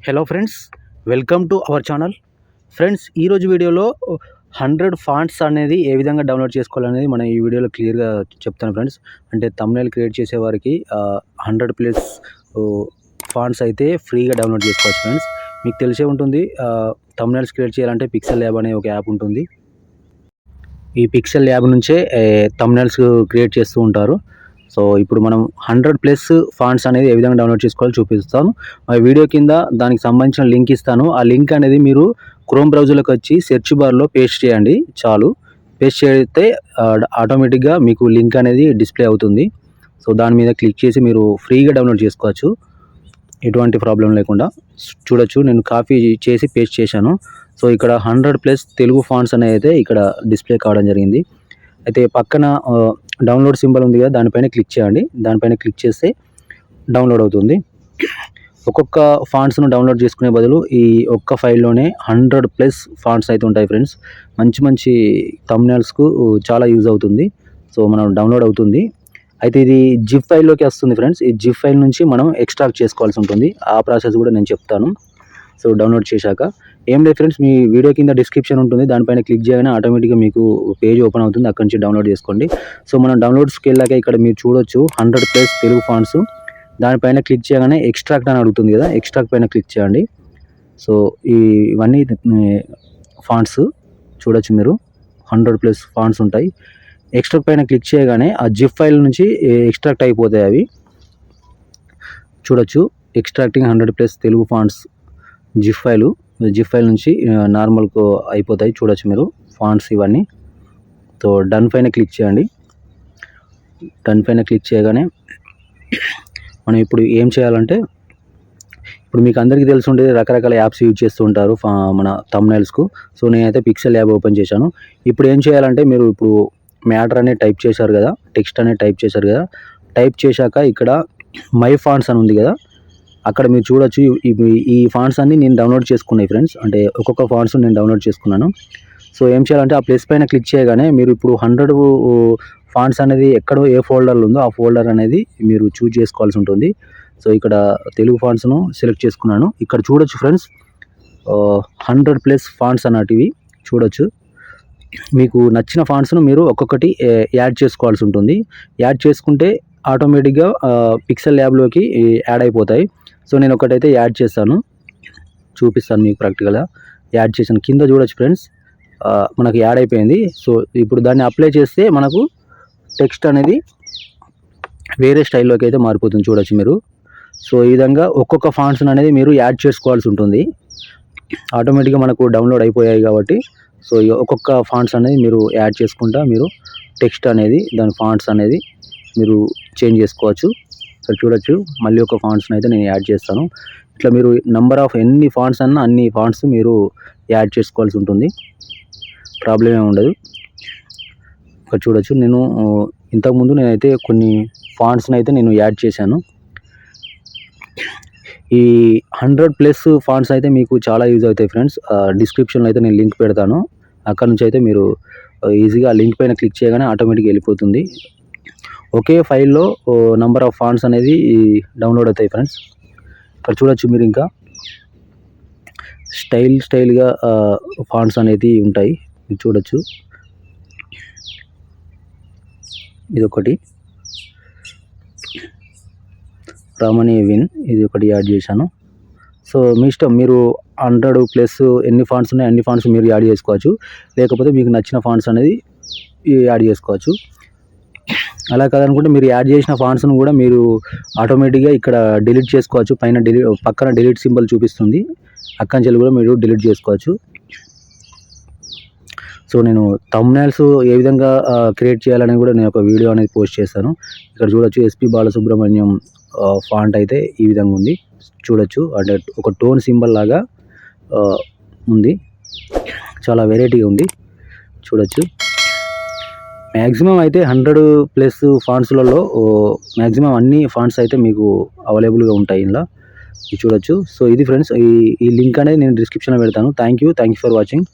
Hello friends, welcome to our channel. Friends, ఈరోజు వీడియోలో 100 fonts అనేది ఏ విధంగా డౌన్లోడ్ చేసుకోవాలనేది మనం ఈ వీడియోలో క్లియర్గా చెప్తాను ఫ్రెండ్స్. అంటే థంబ్నెయిల్ క్రియేట్ చేసే వారికి 100+ ఫాంట్స్ అయితే ఫ్రీగా డౌన్లోడ్ చేసుకోవచ్చు ఫ్రెండ్స్. మీకు తెలిసే ఉంటుంది, థంబ్నెయిల్స్ క్రియేట్ చేయాలంటే పిక్సెల్ ల్యాబ్ అనే ఒక యాప్ ఉంటుంది. ఈ పిక్సెల్ ల్యాబ్ నుంచే థంబ్నెయిల్స్ క్రియేట్ చేస్తూ ఉంటారు. సో ఇప్పుడు మనం 100+ ఫాంట్స్ అనేది ఏ విధంగా డౌన్లోడ్ చేసుకోవాలో చూపిస్తాను. ఆ వీడియో కింద దానికి సంబంధించిన లింక్ ఇస్తాను. ఆ లింక్ అనేది మీరు క్రోమ్ బ్రౌజర్లోకి వచ్చి సెర్చ్ బార్లో పేస్ట్ చేయండి చాలు. పేస్ట్ చేస్తే ఆటోమేటిక్గా మీకు లింక్ అనేది డిస్ప్లే అవుతుంది. సో దాని మీద క్లిక్ చేసి మీరు ఫ్రీగా డౌన్లోడ్ చేసుకోవచ్చు, ఎటువంటి ప్రాబ్లం లేకుండా. చూడొచ్చు, నేను కాపీ చేసి పేస్ట్ చేశాను. సో ఇక్కడ 100+ తెలుగు ఫాంట్స్ అనేది అయితే ఇక్కడ డిస్ప్లే కావడం జరిగింది. అయితే పక్కన డౌన్లోడ్ సింబల్ ఉంది కదా, దానిపైన క్లిక్ చేయండి. దానిపైన క్లిక్ చేస్తే డౌన్లోడ్ అవుతుంది. ఒక్కొక్క ఫాంట్స్ను డౌన్లోడ్ చేసుకునే బదులు ఈ ఒక్క ఫైల్లోనే 100+ ఫాంట్స్ అయితే ఉంటాయి ఫ్రెండ్స్. మంచి మంచి థంబ్నెయిల్స్కు చాలా యూజ్ అవుతుంది. సో మనం డౌన్లోడ్ అవుతుంది. అయితే ఇది జిప్ ఫైల్లోకి వస్తుంది ఫ్రెండ్స్. ఈ జిప్ ఫైల్ నుంచి మనం ఎక్స్ట్రాక్ట్ చేసుకోవాల్సి ఉంటుంది. ఆ ప్రాసెస్ కూడా నేను చెప్తాను. సో డౌన్లోడ్ చేశాక ఏం లేదు ఫ్రెండ్స్, మీ వీడియో కింద డిస్క్రిప్షన్ ఉంటుంది, దానిపైన క్లిక్ చేయగానే ఆటోమేటిక్గా మీకు పేజ్ ఓపెన్ అవుతుంది. అక్కడి నుంచి డౌన్లోడ్ చేసుకోండి. సో మనం డౌన్లోడ్స్కి వెళ్ళాక ఇక్కడ మీరు చూడొచ్చు 100+ తెలుగు ఫాంట్స్. దానిపైన క్లిక్ చేయగానే ఎక్స్ట్రాక్ట్ అని అడుగుతుంది కదా, ఎక్స్ట్రాక్ట్ పైన క్లిక్ చేయండి. సో ఇవన్నీ ఫాంట్స్ చూడొచ్చు మీరు, 100+ ఫాంట్స్ ఉంటాయి. ఎక్స్ట్రాక్ట్ పైన క్లిక్ చేయగానే ఆ జిప్ ఫైల్ నుంచి ఎక్స్ట్రాక్ట్ అయిపోతాయి అవి. చూడొచ్చు, extracting 100+ Telugu fonts zip file నుంచి నార్మల్కు అయిపోతాయి. చూడొచ్చు మీరు ఫాంట్స్ ఇవన్నీ. సో డన్ పైన క్లిక్ చేయండి. డన్ పైన క్లిక్ చేయగానే మనం ఇప్పుడు ఏం చేయాలంటే, ఇప్పుడు మీకు అందరికీ తెలిసి ఉండేది రకరకాల యాప్స్ యూజ్ చేస్తూ ఉంటారు మన థంబ్నెయిల్స్కు. సో నేనైతే పిక్సెల్ యాప్ ఓపెన్ చేశాను. ఇప్పుడు ఏం చేయాలంటే, మీరు ఇప్పుడు మ్యాటర్ అనేది టైప్ చేశారు కదా, టెక్స్ట్ అనేది టైప్ చేశారు కదా, టైప్ చేశాక ఇక్కడ మై ఫాంట్స్ అని ఉంది కదా, అక్కడ మీరు చూడొచ్చు ఈ ఫాంట్స్ అన్నీ నేను డౌన్లోడ్ చేసుకున్నాయి ఫ్రెండ్స్. అంటే ఒక్కొక్క ఫాంట్స్ నేను డౌన్లోడ్ చేసుకున్నాను. సో ఏం చేయాలంటే, ఆ ప్లస్ పైన క్లిక్ చేయగానే మీరు ఇప్పుడు 100 ఫాంట్స్ అనేది ఎక్కడో ఏ ఫోల్డర్లో ఉందో ఆ ఫోల్డర్ అనేది మీరు చూజ్ చేసుకోవాల్సి ఉంటుంది. సో ఇక్కడ తెలుగు ఫాంట్స్ను సెలెక్ట్ చేసుకున్నాను. ఇక్కడ చూడొచ్చు ఫ్రెండ్స్, 100+ ఫాంట్స్ అన్నటివి చూడొచ్చు. మీకు నచ్చిన ఫాంట్స్ను మీరు ఒక్కొక్కటి యాడ్ చేసుకోవాల్సి ఉంటుంది. యాడ్ చేసుకుంటే ఆటోమేటిక్గా పిక్సెల్ ల్యాబ్లోకి యాడ్ అయిపోతాయి. సో నేను ఒకటైతే యాడ్ చేస్తాను, చూపిస్తాను మీకు ప్రాక్టికల్గా. యాడ్ చేశాను, కింద చూడొచ్చు ఫ్రెండ్స్, మనకు యాడ్ అయిపోయింది. సో ఇప్పుడు దాన్ని అప్లై చేస్తే మనకు టెక్స్ట్ అనేది వేరే స్టైల్లోకి అయితే మారిపోతుంది. చూడొచ్చు మీరు. సో ఈ విధంగా ఒక్కొక్క ఫాంట్స్ అనేది మీరు యాడ్ చేసుకోవాల్సి ఉంటుంది. ఆటోమేటిక్గా మనకు డౌన్లోడ్ అయిపోయాయి కాబట్టి, సో ఒక్కొక్క ఫాంట్స్ అనేది మీరు యాడ్ చేసుకుంటా మీరు టెక్స్ట్ అనేది, దాని ఫాంట్స్ అనేది మీరు చేంజ్ చేసుకోవచ్చు. ఇక్కడ చూడొచ్చు, మళ్ళీ ఒక ఫాంట్స్ని అయితే నేను యాడ్ చేస్తాను. ఇట్లా మీరు నెంబర్ ఆఫ్ ఎన్ని ఫాంట్స్ అన్నా అన్ని ఫాంట్స్ మీరు యాడ్ చేసుకోవాల్సి ఉంటుంది, ప్రాబ్లం ఏమి ఉండదు. ఇక్కడ చూడొచ్చు, నేను ఇంతకుముందు నేనైతే కొన్ని ఫాంట్స్ని అయితే నేను యాడ్ చేశాను. ఈ 100+ ఫాంట్స్ అయితే మీకు చాలా యూజ్ అవుతాయి ఫ్రెండ్స్. డిస్క్రిప్షన్లో అయితే నేను లింక్ పెడతాను. అక్కడ నుంచి అయితే మీరు ఈజీగా ఆ లింక్ పైన క్లిక్ చేయగానే ఆటోమేటిక్గా వెళ్ళిపోతుంది. ఒకే ఫైల్లో నెంబర్ ఆఫ్ ఫాంట్స్ అనేది డౌన్లోడ్ అవుతాయి ఫ్రెండ్స్. ఇక్కడ చూడొచ్చు మీరు, ఇంకా స్టైల్గా ఫాంట్స్ అనేది ఉంటాయి. మీరు చూడొచ్చు, ఇదొకటి రామణి విన్, ఇది ఒకటి యాడ్ చేశాను. సో మీ ఇష్టం, మీరు 100+ ఎన్ని ఫాంట్స్ ఉన్నాయి అన్ని ఫాంట్స్ మీరు యాడ్ చేసుకోవచ్చు. లేకపోతే మీకు నచ్చిన ఫాంట్స్ అనేది యాడ్ చేసుకోవచ్చు. అలా కాదనుకుంటే మీరు యాడ్ చేసిన ఫాంట్స్ను కూడా మీరు ఆటోమేటిక్గా ఇక్కడ డిలీట్ చేసుకోవచ్చు. పక్కన డిలీట్ సింబల్ చూపిస్తుంది, అక్కడి నుంచి కూడా మీరు డిలీట్ చేసుకోవచ్చు. సో నేను థంబ్నెయిల్స్ ఏ విధంగా క్రియేట్ చేయాలని కూడా నేను ఒక వీడియో అనేది పోస్ట్ చేస్తాను. ఇక్కడ చూడొచ్చు, ఎస్పి బాలసుబ్రహ్మణ్యం ఫాంట్ అయితే ఈ విధంగా ఉంది. చూడొచ్చు, అంటే ఒక టోన్ సింబల్ లాగా ఉంది, చాలా వెరైటీగా ఉంది. చూడొచ్చు, మ్యాక్సిమం అయితే 100+ ఫాంట్స్లలో మ్యాక్సిమం అన్ని ఫాంట్స్ అయితే మీకు అవైలబుల్గా ఉంటాయి ఇలా. చూడొచ్చు. సో ఇది ఫ్రెండ్స్, ఈ లింక్ అనేది నేను డిస్క్రిప్షన్లో పెడతాను. Thank you for watching.